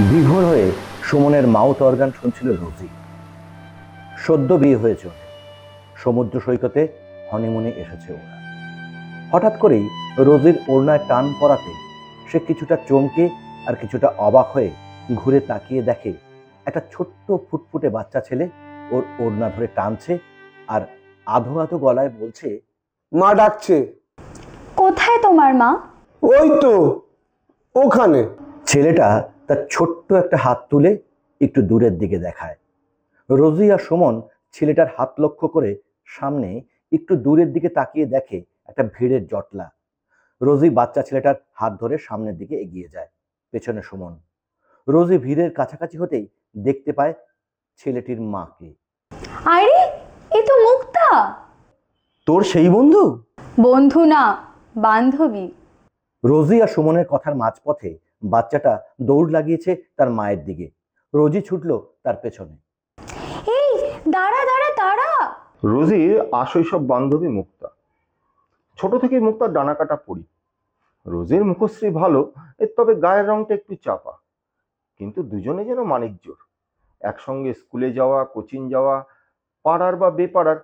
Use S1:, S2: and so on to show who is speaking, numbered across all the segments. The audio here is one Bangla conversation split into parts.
S1: বিভোর হয়ে সুমনের মাউথ অর্গান শুনছিল রোজি। সদ্য বিয়ে হয়েছে ওদের, সমুদ্র সৈকতে হনিমুনে এসেছে ওরা। হঠাৎ করেই রোজির ওড়নায় টান পড়াতে সে কিছুটা চমকে আর কিছুটা অবাক হয়ে ঘুরে তাকিয়ে দেখে একটা ছোট্ট ফুটফুটে বাচ্চা ছেলে ওর ওড়না ধরে টানছে আর আধো আধো গলায় বলছে,
S2: মা ডাকছে।
S3: কোথায় তোমার মা?
S2: ওই তো ওখানে।
S1: ছেলেটা তার ছোট্ট একটা হাত তুলে একটু দূরের দিকে দেখায়। রোজি আর সুমন ছেলেটার হাত লক্ষ্য করে সামনে একটু দূরের দিকে তাকিয়ে দেখে একটা ভিড়ের জটলা। রোজি বাচ্চা ছেলেটার হাত ধরে সামনের দিকে এগিয়ে যায়, পেছনে সুমন। রোজি ভিড়ের কাছাকাছি হতেই দেখতে পায় ছেলেটির মাকে।
S3: আরে, এ তো মুক্তা।
S1: তোর সেই বন্ধু?
S3: বন্ধু না, বান্ধবী।
S1: রোজি আর সুমনের কথার মাঝপথে বাচ্চাটা দৌড় লাগিয়েছে তার মায়ের দিকে। রোজি ছুটলো তার পেছনে।
S3: এই, দাঁড়া দাঁড়া দাঁড়া।
S4: রোজির আশৈশব বান্ধবী মুক্তা। ছোট থেকে মুক্তার ডানা কাটা পড়ি। রোজির মুখশ্রী ভালো, তবে গায়ের রংটা একটু চাপা। কিন্তু দুজনে যেন মানিকজোড়। একসঙ্গে স্কুলে যাওয়া, কোচিং যাওয়া, পাড়ার বা বেপাড়ার,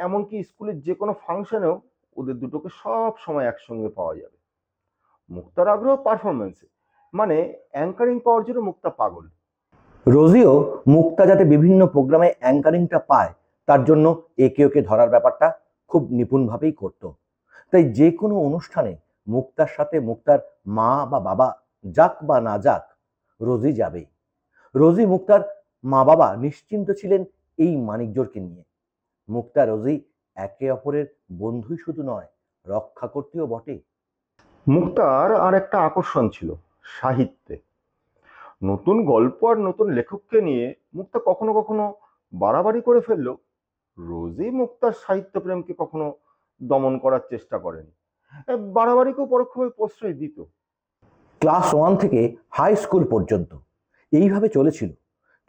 S4: এমনকি স্কুলের যে কোনো ফাংশনেও ওদের দুটোকে সব সময় একসঙ্গে পাওয়া যাবে। মুক্তার আগ্রহ পারফরমেন্সে, মানে অ্যাঙ্কারিং পাওয়ার জন্য মুক্তা পাগল।
S1: রোজিও মুক্তা যাতে বিভিন্ন প্রোগ্রামে অ্যাঙ্কারিংটা পায় তার জন্য একে ওকে ধরার ব্যাপারটা খুব নিপুণভাবেই করত। তাই যে কোনো অনুষ্ঠানে মুক্তার সাথে মুক্তার মা বা বাবা যাক বা না যাক, রোজি যাবেই। রোজি মুক্তার মা বাবা নিশ্চিন্ত ছিলেন এই মানিকজোরকে নিয়ে। মুক্তা রোজি একে অপরের বন্ধুই শুধু নয়, রক্ষাকর্তীও বটে।
S4: মুক্তার আর একটা আকর্ষণ ছিল সাহিত্যে। নতুন গল্প আর নতুন লেখককে নিয়ে মুক্তা কখনো কখনো বাড়াবাড়ি করে ফেললেও রোজি মুক্তার সাহিত্য প্রেমকে কখনো দমন করার চেষ্টা করেনি। বাড়াবাড়িকেও পরোক্ষভাবে প্রশ্রয় দিত।
S1: ক্লাস 1 থেকে হাই স্কুল পর্যন্ত এইভাবে চলেছিল।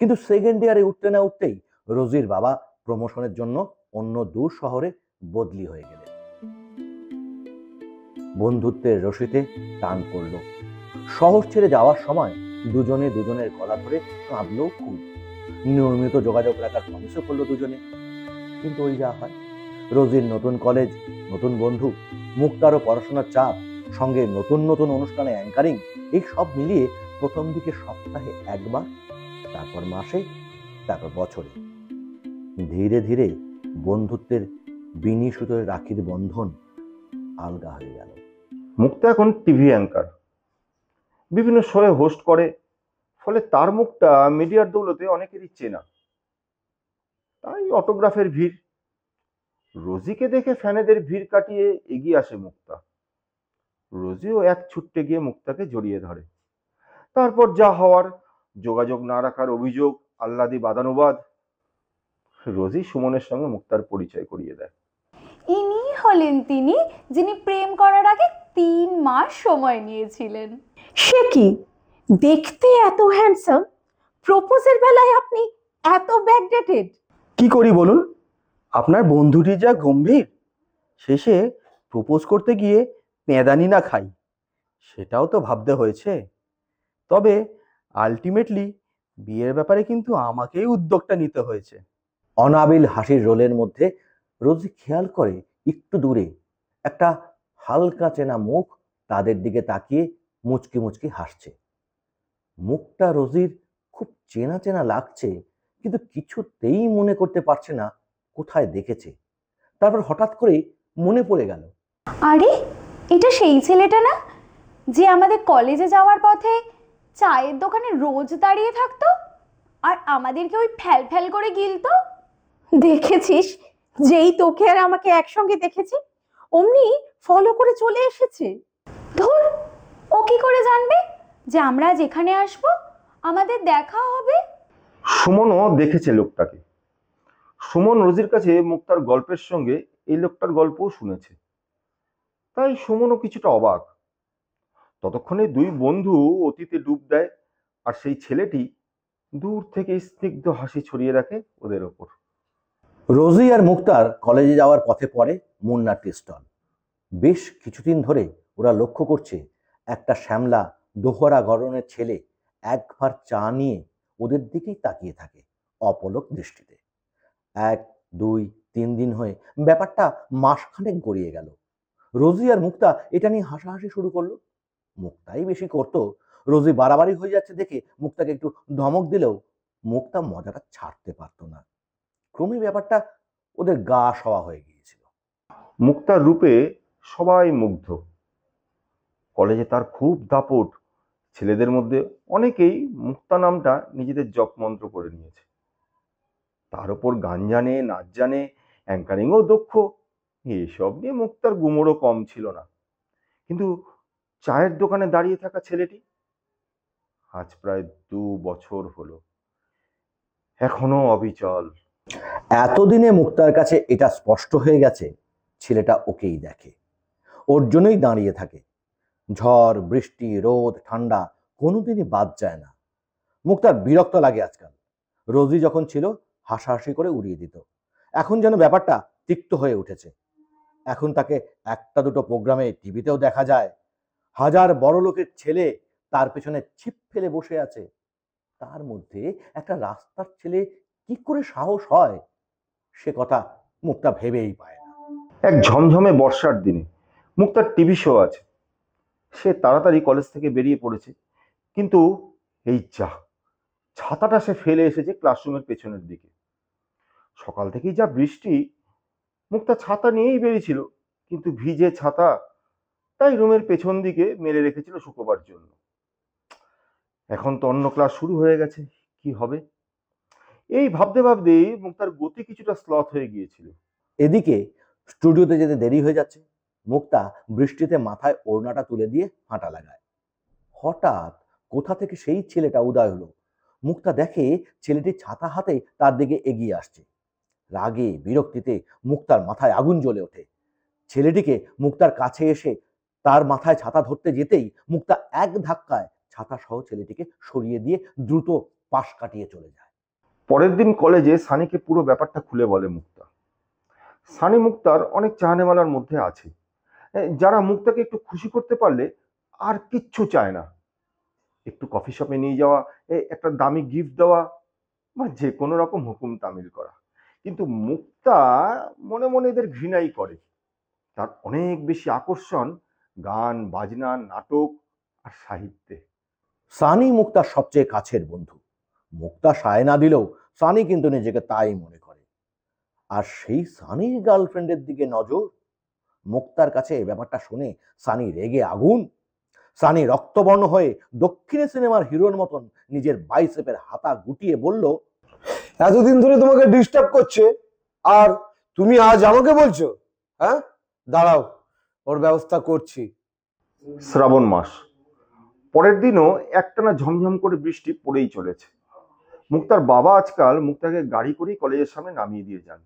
S1: কিন্তু সেকেন্ড ইয়ারে উঠতে না উঠতেই রোজির বাবা প্রমোশনের জন্য অন্য দূর শহরে বদলি হয়ে গেলেন। বন্ধুত্বের রশিতে টান পড়ল। শহর ছেড়ে যাওয়ার সময় দুজনে দুজনের গলা ধরে কাঁদলেও খুব। নিয়মিত যোগাযোগ রাখার প্রমিসও করলো দুজনে। কিন্তু ওই যা হয়, রোজির নতুন কলেজ, নতুন বন্ধু, মুক্তারও পড়াশোনার চাপ, সঙ্গে নতুন নতুন অনুষ্ঠানে অ্যাঙ্কারিং, এই সব মিলিয়ে প্রথম দিকে সপ্তাহে একবার, তারপর মাসে, তারপর বছরে। ধীরে ধীরে বন্ধুত্বের বিনি সুতোয় রাখির বন্ধন আলগা হয়ে গেল।
S4: মুক্তা এখন টিভি অ্যাঙ্কার, বিভিন্ন শোয়ে হোস্ট করে। ফলে তার মুখটা মিডিয়ার দৌলতে অনেকেরই চেনা। তাই অটোগ্রাফের ভিড়। রোজিকে দেখে ফ্যানেদের ভিড় কাটিয়ে এগিয়ে আসে মুক্তা। রোজিও এক ছুট্টে গিয়ে মুক্তাকে জড়িয়ে ধরে। তারপর যা হওয়ার, যোগাযোগ না রাখার অভিযোগ, আহ্লাদি বাদানুবাদ। রোজি সুমনের সঙ্গে মুক্তার পরিচয় করিয়ে দেয়।
S3: ইনি হলেন তিনি যিনি প্রেম করার আগে 3 মাস সময় নিয়েছিলেন।
S5: সে কি দেখতে এত হ্যান্ডসাম, প্রপোজের বেলায় আপনি এত ব্যাকডেটেড?
S6: কি করি বলুন? আপনার বন্ধুটি যা গম্ভীর, শেষে প্রপোজ করতে গিয়ে পেঁদানি না খাই, সেটাও তো ভাবতে হয়েছে। তবে আলটিমেটলি বিয়ের ব্যাপারে কিন্তু আমাকেই উদ্যোগটা নিতে হয়েছে।
S1: অনাবিল হাসির রোলের মধ্যে রোজি খেয়াল করে একটু দূরে একটা হালকা চেনা মুখ তাদের দিকে তাকিয়ে মুচকি মুচকি হাসছে। মুখটা রোজির খুব চেনা চেনা লাগছে, কিন্তু কিছুতেই মনে করতে পারছে না কোথায় দেখেছে। তারপর হঠাৎ করে মনে পড়ে গেল,
S3: আরে, এটা সেই ছেলেটা না যে আমাদের কলেজে যাওয়ার পথে চায়ের দোকানে রোজ দাঁড়িয়ে থাকতো আর আমাদেরকে ওই ফ্যাল ফ্যাল করে গিলতো?
S5: দেখেছিস, যেই তোকে আর আমাকে একসঙ্গে দেখেছি অমনি ফলো করে চলে এসেছে।
S3: ধুর, ও কি করে জানবে যে আমরা যেখানে আসবো আমাদের দেখা হবে?
S4: সুমনও দেখেছে লোকটাকে। সুমন রোজির কাছে মুক্তার গল্পের সঙ্গে এই লোকটার গল্পও শুনেছে। তাই সুমনও কিছুটা অবাক। ততক্ষণে দুই বন্ধু অতীতে ডুব দেয়, আর সেই ছেলেটি দূর থেকে স্নিগ্ধ হাসি ছড়িয়ে রাখে ওদের ওপর।
S1: রোজি আর মুক্তার কলেজে যাওয়ার পথে পড়ে মুন্নার টি স্টল। বেশ কিছুদিন ধরে ওরা লক্ষ্য করছে একটা শ্যামলা দোহরা গড়নের ছেলে একবার চা নিয়ে ওদের দিকেই তাকিয়ে থাকে অপলক দৃষ্টিতে। 1, 2, 3 দিন হয়ে ব্যাপারটা মাসখানেক গড়িয়ে গেল। রোজি আর মুক্তা এটা নিয়ে হাসাহাসি শুরু করলো। মুক্তাই বেশি করতো। রোজি বাড়াবাড়ি হয়ে যাচ্ছে দেখে মুক্তাকে একটু ধমক দিলেও মুক্তা মজাটা ছাড়তে পারতো না। ক্রমে ব্যাপারটা ওদের গা সওয়া হয়ে গিয়েছিল।
S4: মুক্তার রূপে সবাই মুগ্ধ। কলেজে তার খুব দাপট। ছেলেদের মধ্যে অনেকেই মুক্তা নামটা নিজেদের জপমন্ত্র করে নিয়েছে। তার উপর গান জানে, নাচ জানে, অ্যাঙ্কারিংও দক্ষ। এসব নিয়ে মুক্তার গুমরও কম ছিল না। কিন্তু চায়ের দোকানে দাঁড়িয়ে থাকা ছেলেটি আজ প্রায় 2 বছর হলো, এখনো অবিচল।
S1: এতদিনে মুক্তার কাছে এটা স্পষ্ট হয়ে গেছে ছেলেটা ওকেই দেখে, ওর জন্যই দাঁড়িয়ে থাকে। ঝড়, বৃষ্টি, রোদ, ঠান্ডা কোনোদিনই বাদ যায় না। মুক্তার বিরক্ত লাগে আজকাল। রোজি যখন ছিল হাসাহাসি করে উড়িয়ে দিত, এখন যেন ব্যাপারটা তিক্ত হয়ে উঠেছে। এখন তাকে একটা দুটো প্রোগ্রামে টিভিতেও দেখা যায়। হাজার বড় লোকের ছেলে তার পেছনে ছিপ ফেলে বসে আছে। তার মধ্যে একটা রাস্তার ছেলে কি করে সাহস হয় সে কথা মুক্তা ভেবেই পায় না।
S4: এক ঝমঝমে বর্ষার দিনে মুক্তার টিভি শো আছে। সে তাড়াতাড়ি কলেজ থেকে বেরিয়ে পড়েছে, কিন্তু এই যা, ছাতাটা সে ফেলে এসেছে ক্লাসরুমের পেছনের দিকে। সকাল থেকেই যা বৃষ্টি, মুক্তা ছাতা নিয়েই বেরিয়েছিল, কিন্তু ভিজে ছাতা তাই রুমের পেছন দিকে মেলে রেখেছিল শুকোবার জন্য। এখন তো অন্য ক্লাস শুরু হয়ে গেছে, কি হবে? এই ভাবতে ভাবতেই মুক্তার গতি কিছুটা স্লথ হয়ে গিয়েছিল।
S1: এদিকে স্টুডিওতে যেতে দেরি হয়ে যাচ্ছে। মুক্তা বৃষ্টিতে মাথায় ওড়নাটা তুলে দিয়ে হাঁটা লাগায়। হঠাৎ কোথা থেকে সেই ছেলেটা উদয় হলো। মুক্তা দেখে ছেলেটি ছাতা হাতে তার দিকে এগিয়ে আসছে। রাগে বিরক্তিতে মুক্তার মাথায় আগুন জ্বলে ওঠে। ছেলেটিকে মুক্তার কাছে এসে তার মাথায় ছাতা ধরতে যেতেই মুক্তা এক ধাক্কায় ছাতা সহ ছেলেটিকে সরিয়ে দিয়ে দ্রুত পাশ কাটিয়ে চলে যায়।
S4: পরের দিন কলেজে সানিকে পুরো ব্যাপারটা খুলে বলে মুক্তা। সানি মুক্তার অনেক চাহনেওয়ালার মধ্যে আছে, যারা মুক্তাকে একটু খুশি করতে পারলে আর কিচ্ছু চায় না। একটু কফি শপে নিয়ে যাওয়া, একটা দামি গিফট দেওয়া, বা যে কোনো রকম হুকুম তামিল করা। কিন্তু মুক্তা মনে মনে এদের ঘৃণাই করে। তার অনেক বেশি আকর্ষণ গান, বাজনা, নাটক আর সাহিত্যে।
S1: সানি মুক্তার সবচেয়ে কাছের বন্ধু। মুক্তা সায় না দিলেও সানি কিন্তু নিজেকে তাই মনে করে। আর সেই সানির গার্লফ্রেন্ডের দিকে নজর। মুক্তার কাছে এই ব্যাপারটা শুনে সানি রেগে আগুন। সানি রক্তবর্ণ হয়ে দক্ষিণী সিনেমার হিরোর মতন নিজের বাইসেপের হাতা গুটিয়ে বলল,
S2: এতদিন ধরে তোমাকে ডিস্টার্ব করছে আর তুমি আজ আমাকে বলছো? হ্যাঁ, দাঁড়াও, ওর ব্যবস্থা করছি।
S4: শ্রাবণ মাস। পরের দিনও একটানা ঝমঝম করে বৃষ্টি পড়েই চলেছে। মুক্তার বাবা আজকাল মুক্তাকে গাড়ি করেই কলেজের সামনে নামিয়ে দিয়ে যান।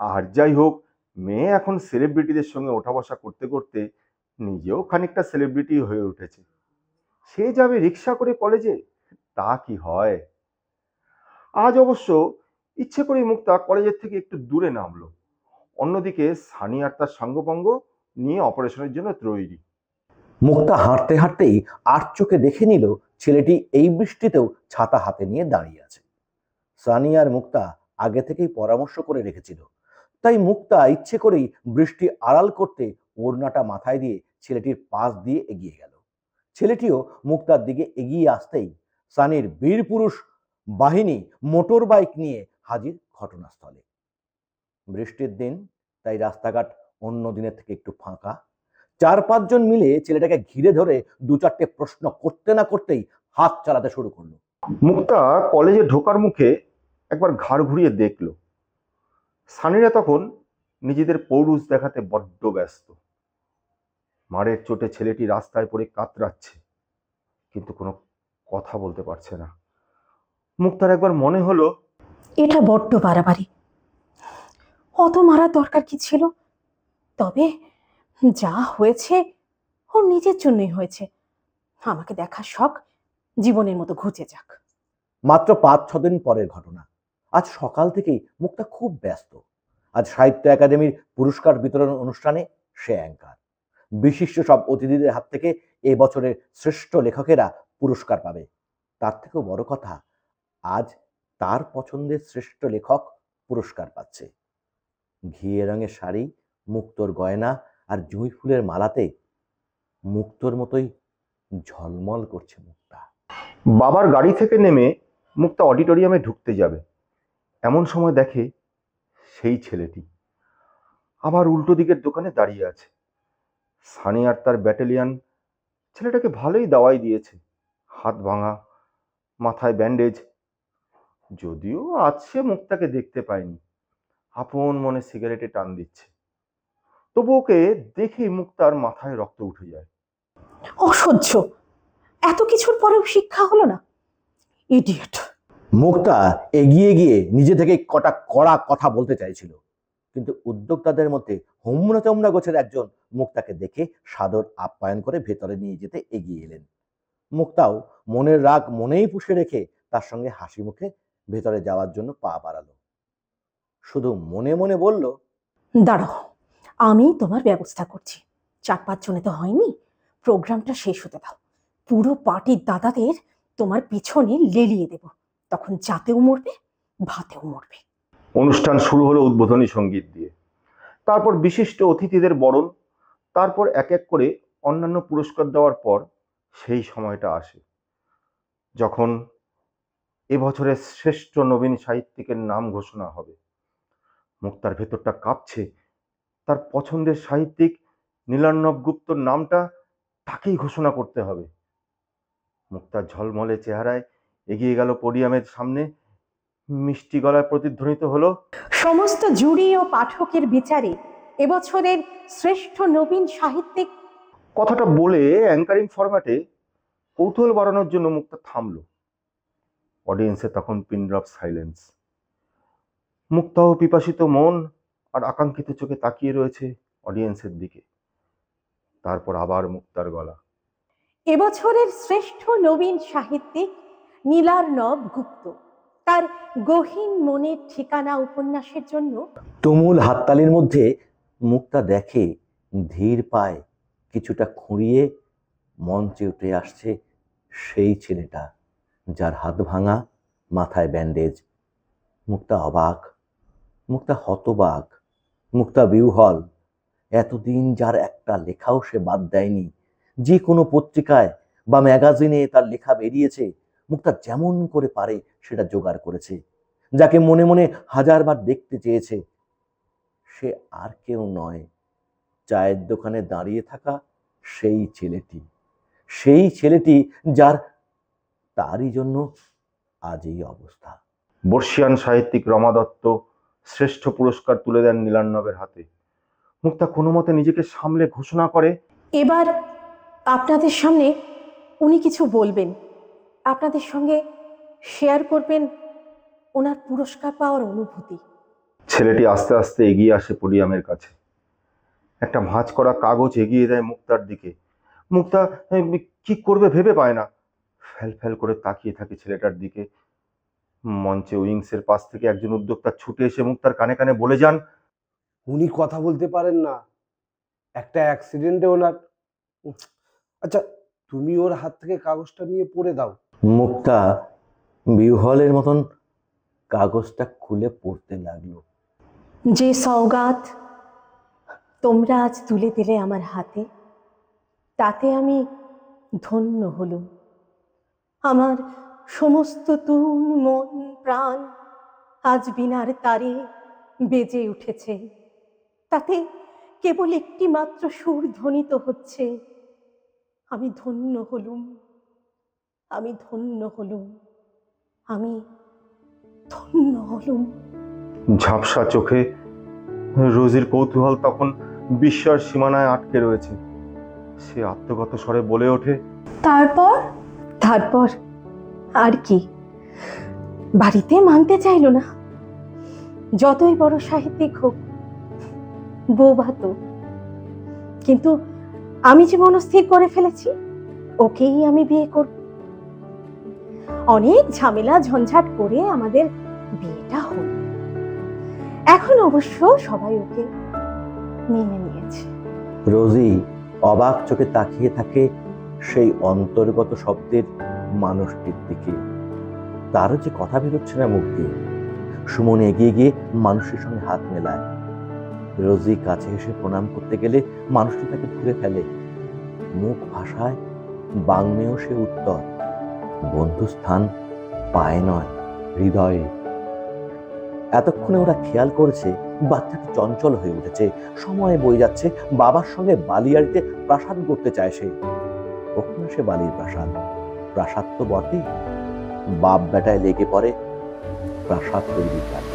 S4: আর যাই হোক, মেয়ে এখন সেলিব্রিটিদের সঙ্গে ওঠা বসা করতে করতে নিজেও খানিকটা সেলিব্রিটি হয়ে উঠেছে। সে যাবে রিক্সা করে কলেজে, তা কি হয়? আজ অবশ্য ইচ্ছে করেই মুক্তা কলেজের থেকে একটু দূরে নামলো। অন্যদিকে সানি আর তার সাঙ্গপাঙ্গ নিয়ে অপারেশনের জন্য তৈরি।
S1: মুক্তা হাঁটতে হাঁটতেই আর চোখে দেখে নিল ছেলেটি এই বৃষ্টিতেও ছাতা হাতে নিয়ে দাঁড়িয়ে আছে। সানি আর মুক্তা আগে থেকেই পরামর্শ করে রেখেছিল, তাই মুক্তা ইচ্ছে করেই বৃষ্টি আড়াল করতে ওড়নাটা মাথায় দিয়ে ছেলেটির পাশ দিয়ে এগিয়ে গেল। ছেলেটিও মুক্তার দিকে এগিয়ে আসতেই সানির বীর পুরুষ বাহিনী মোটর বাইক নিয়ে হাজির ঘটনাস্থলে। বৃষ্টির দিন, তাই রাস্তাঘাট অন্য দিনের থেকে একটু ফাঁকা। 4-5 জন মিলে ছেলেটাকে ঘিরে ধরে 2-4টে প্রশ্ন করতে না করতেই হাত চালাতে শুরু করলো।
S4: মুক্তা কলেজে ঢোকার মুখে একবার ঘাড় ঘুরিয়ে দেখলো। সানিরা তখন নিজেদের পৌরুষ দেখাতে বড্ড ব্যস্ত। মারের চোটে ছেলেটি রাস্তায় পড়ে কাতরাচ্ছে, কিন্তু কোনো কথা বলতে পারছে না। মুক্তার একবার মনে হলো,
S5: এটা বড্ড বাড়াবাড়ি, অত মারার দরকার কি ছিল? তবে যা হয়েছে ওর নিজের জন্যই হয়েছে। আমাকে দেখার শখ জীবনের মতো ঘুচে যাক।
S1: মাত্র 5-6 দিন পরের ঘটনা। আজ সকাল থেকেই মুক্তা খুব ব্যস্ত। আজ সাহিত্য একাডেমির পুরস্কার বিতরণ অনুষ্ঠানে সে অ্যাঙ্কার। বিশিষ্ট সব অতিথিদের হাত থেকে এ বছরের শ্রেষ্ঠ লেখকেরা পুরস্কার পাবে। তার থেকেও বড় কথা, আজ তার পছন্দের শ্রেষ্ঠ লেখক পুরস্কার পাচ্ছে। ঘিয়ে রঙের শাড়ি, মুক্তোর গয়না আর জুঁই ফুলের মালাতে মুক্তোর মতোই ঝলমল করছে মুক্তা।
S4: বাবার গাড়ি থেকে নেমে মুক্তা অডিটোরিয়ামে ঢুকতে যাবে, এমন সময় দেখে সেই ছেলেটি আবার উল্টো দিকের দোকানে দাঁড়িয়ে আছে। সানি আর তার ব্যাটালিয়ান ছেলেটাকে ভালোই দাওয়াই দিয়েছে, হাত ভাঙা, মাথায় ব্যান্ডেজ। যদিও আজ সে মুক্তাকে দেখতে পায়নি, আপন মনে সিগারেটে টান দিচ্ছে। তবু ওকে দেখেই মুক্তার মাথায় রক্ত উঠে যায়।
S5: অসহ্য! এত কিছুর পরেও শিক্ষা হলো না, ইডিয়েট।
S1: মুক্তা এগিয়ে গিয়ে নিজে থেকে কটা কড়া কথা বলতে চাইছিল, কিন্তু উদ্যোক্তাদের মধ্যে হোমরা চমড়া গোছের একজন মুক্তাকে দেখে সাদর আপ্যায়ন করে ভেতরে নিয়ে যেতে এগিয়ে এলেন। মুক্তাও মনের রাগ মনেই পুষে রেখে তার সঙ্গে হাসি মুখে ভেতরে যাওয়ার জন্য পা বাড়ালো। শুধু মনে মনে বলল,
S5: দাঁড়াও, আমি তোমার ব্যবস্থা করছি। 4-5 জনে তো হয়নি, প্রোগ্রামটা শেষ হতে দাও। পুরো পার্টির দাদাদের তোমার পিছনে লেলিয়ে দেব, তখন যাতেও মরবে, ভাতেও মরবে।
S4: অনুষ্ঠান শুরু হলো উদ্বোধনী সঙ্গীত দিয়ে, তারপর বিশিষ্ট অতিথিদের বরণ, তারপর এক এক করে অন্যান্য পুরস্কার দেওয়ার পর সেই সময়টা আসে যখন এবছরের শ্রেষ্ঠ নবীন সাহিত্যিকের নাম ঘোষণা হবে। মুক্তার ভেতরটা কাঁপছে। তার পছন্দের সাহিত্যিক নীলার্ণব গুপ্তর নামটা তাকেই ঘোষণা করতে হবে। মুক্তার ঝলমলে চেহারায় এগিয়ে গেল পোডিয়ামের সামনে, মিষ্টি গলায় প্রতিধ্বনিত হলো,
S5: সমস্ত জুরি ও পাঠকের বিচারে এবছরের শ্রেষ্ঠ নবীন সাহিত্যিক।
S4: কথাটা বলে অ্যাঙ্কারিং ফরম্যাটে কৌতূহল বাড়ানোর জন্য মুক্তা থামলো। অডিয়েন্সে তখন পিন ড্রপ সাইলেন্স। মুক্তাও পিপাসিত মন আর আকাঙ্ক্ষিত চোখে তাকিয়ে রয়েছে অডিয়েন্সের দিকে। তারপর আবার মুক্তার গলা,
S5: এবছরের শ্রেষ্ঠ নবীন সাহিত্যিক নীলার্ণব গুপ্ত তার গহীন মনের ঠিকানা উপন্যাসের জন্য।
S1: তুমুল হাততালির মধ্যে মুক্তা দেখে ধীর পায় কিছুটা খুঁড়িয়ে মঞ্চে উঠে আসছে সেই ছেলেটা, যার হাত ভাঙা, মাথায় ব্যান্ডেজ। মুক্তা অবাক, মুক্তা হতবাক, মুক্তা বিহ্বল। এতদিন যার একটা লেখাও সে বাদ দেয়নি, যে কোনো পত্রিকায় বা ম্যাগাজিনে তার লেখা বেরিয়েছে, মুক্তা যেমন করে পারে সেটা জোগাড় করেছে। যাকে মনে মনে হাজারবার দেখতে চেয়েছে, সে আর কেউ নয়, চায়ের দোকানে দাঁড়িয়ে থাকা সেই ছেলেটি যার তারই জন্য আজ এই অবস্থা।
S4: বর্ষিয়ান সাহিত্যিক রমা দত্ত শ্রেষ্ঠ পুরস্কার তুলে দেন নীলার্ণবের হাতে। মুক্তা কোনো মতে নিজেকে সামলে ঘোষণা করে,
S5: এবার আপনাদের সামনে উনি কিছু বলবেন, আপনাদের সঙ্গে শেয়ার করবেন ওনার পুরস্কার পাওয়ার অনুভূতি।
S4: ছেলেটি আস্তে আস্তে এগিয়ে আসে পোডিয়ামের কাছে, একটা ভাঁজ করা কাগজ এগিয়ে দেয় মুক্তার দিকে। মুক্তা কি করবে ভেবে পায় না, ফ্যাল ফ্যাল করে তাকিয়ে থাকে ছেলেটার দিকে। মঞ্চে উইংসের পাশ থেকে একজন উদ্যোক্তা ছুটে এসে মুক্তার কানে কানে বলে যান,
S2: উনি কথা বলতে পারেন না, একটা অ্যাক্সিডেন্টে ওনার। আচ্ছা, তুমি ওর হাত থেকে কাগজটা নিয়ে পড়ে দাও।
S1: মুক্তা বিহ্বলের মতন কাগজটা খুলে পড়তে লাগলো।
S5: যে সওগাত তোমরা আজ তুলে দিলে আমার হাতে, তাতে আমি ধন্য হলুম। আমার সমস্ত তুন মন প্রাণ আজ বিনার তারে বেজে উঠেছে, তাতে কেবল একটি মাত্র সুর ধ্বনিত হচ্ছে, আমি ধন্য হলুম, আমি ধন্য হলুম, আমি ধন্য হলুম।
S4: ঝাপসা চোখে রোজির কৌতূহল তখন বিস্ময়ের সীমানায় আটকে রয়েছে। সে আত্মগত স্বরে বলে ওঠে,
S5: তারপর আর কি? বাড়িতে মানতে চাইল না, যতই বড় সাহিত্যিক হোক, বৌভাতো। কিন্তু আমি যে মনস্থির করে ফেলেছি, ওকেই আমি বিয়ে করব। অনেক ঝামেলা ঝঞ্ঝাট করে আমাদের বিয়েটা হল। এখন অবশ্য সবাই ওকে মেনে নিয়েছে।
S1: রোজি অবাক চোখে তাকিয়ে থাকে সেই অন্তর্গত শব্দের মানুষটির দিকে। তারও যে কথা বেরোচ্ছে না মুখ দিয়ে। সুমন এগিয়ে গিয়ে মানুষটির সঙ্গে হাত মেলায়। রোজি কাছে এসে প্রণাম করতে গেলে মানুষটি তাকে ধরে ফেলে। মুখ ভাষায় বাংমেয় সে উত্তর, বন্ধুস্থান পায়ে নয়, হৃদয়ে। এতক্ষণে ওরা খেয়াল করেছে বাচ্চাটি চঞ্চল হয়ে উঠেছে। সময় বয়ে যাচ্ছে, বাবার সঙ্গে বালিয়াড়িতে প্রাসাদ করতে চায় সে। কখন সে বালির প্রাসাদ? প্রাসাদ তো বটেই। বাপ বেটায় লেগে পড়ে প্রাসাদ তৈরির কাজ।